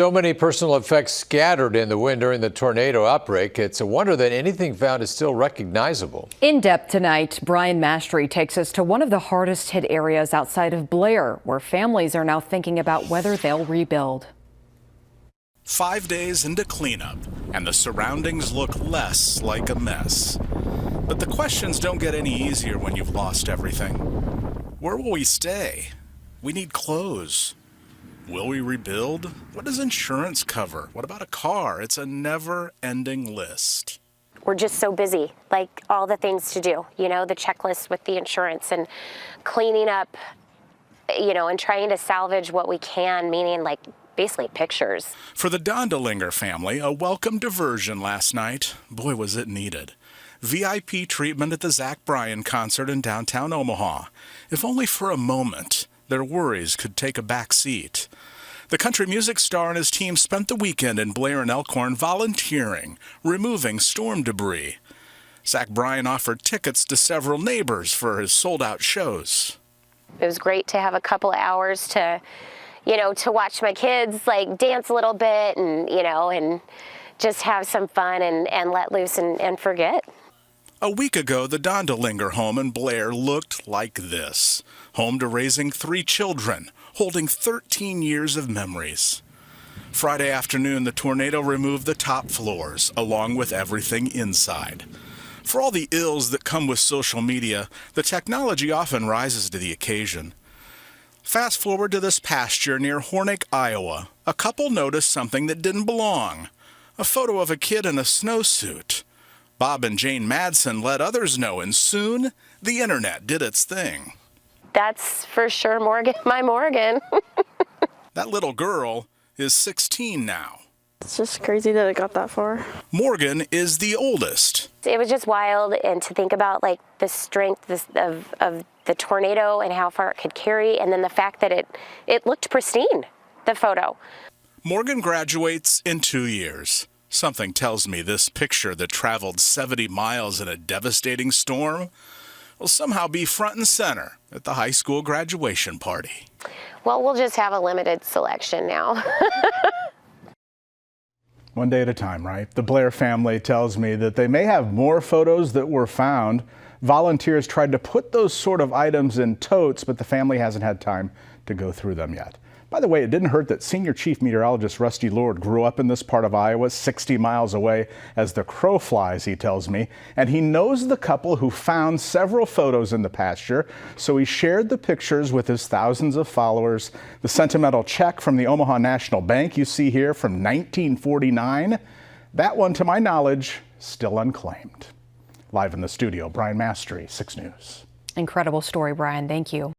So many personal effects scattered in the wind during the tornado outbreak. It's a wonder that anything found is still recognizable. In depth tonight, Brian Mastery takes us to one of the hardest hit areas outside of Blair, where families are now thinking about whether they'll rebuild. 5 days into cleanup, and the surroundings look less like a mess. But the questions don't get any easier when you've lost everything. Where will we stay? We need clothes. Will we rebuild? What does insurance cover? What about a car? It's a never-ending list. We're just so busy, like all the things to do, the checklist with the insurance and cleaning up, and trying to salvage what we can, meaning like basically pictures. For the Dondelinger family, a welcome diversion last night. Boy, was it needed. VIP treatment at the Zach Bryan concert in downtown Omaha. If only for a moment, their worries could take a back seat. The country music star and his team spent the weekend in Blair and Elkhorn volunteering, removing storm debris. Zach Bryan offered tickets to several neighbors for his sold-out shows. It was great to have a couple of hours to watch my kids like dance a little bit and just have some fun and let loose and forget. A week ago, the Dondelinger home in Blair looked like this. Home to raising 3 children, holding 13 years of memories. Friday afternoon, the tornado removed the top floors, along with everything inside. For all the ills that come with social media, the technology often rises to the occasion. Fast forward to this pasture near Hornick, Iowa. A couple noticed something that didn't belong. A photo of a kid in a snowsuit. Bob and Jane Madsen let others know, and soon the internet did its thing. That's for sure Morgan, my Morgan. That little girl is 16 now. It's just crazy that it got that far. Morgan is the oldest. It was just wild, and to think about like the strength of the tornado and how far it could carry, and then the fact that it looked pristine, the photo. Morgan graduates in 2 years. Something tells me this picture that traveled 70 miles in a devastating storm will somehow be front and center at the high school graduation party. Well, we'll just have a limited selection now. One day at a time, right? The Blair family tells me that they may have more photos that were found. Volunteers tried to put those sort of items in totes, but the family hasn't had time to go through them yet. By the way, it didn't hurt that Senior Chief Meteorologist Rusty Lord grew up in this part of Iowa, 60 miles away as the crow flies, he tells me. And he knows the couple who found several photos in the pasture, so he shared the pictures with his thousands of followers. The sentimental check from the Omaha National Bank you see here from 1949, that one, to my knowledge, still unclaimed. Live in the studio, Brian Mastery, 6 News. Incredible story, Brian. Thank you.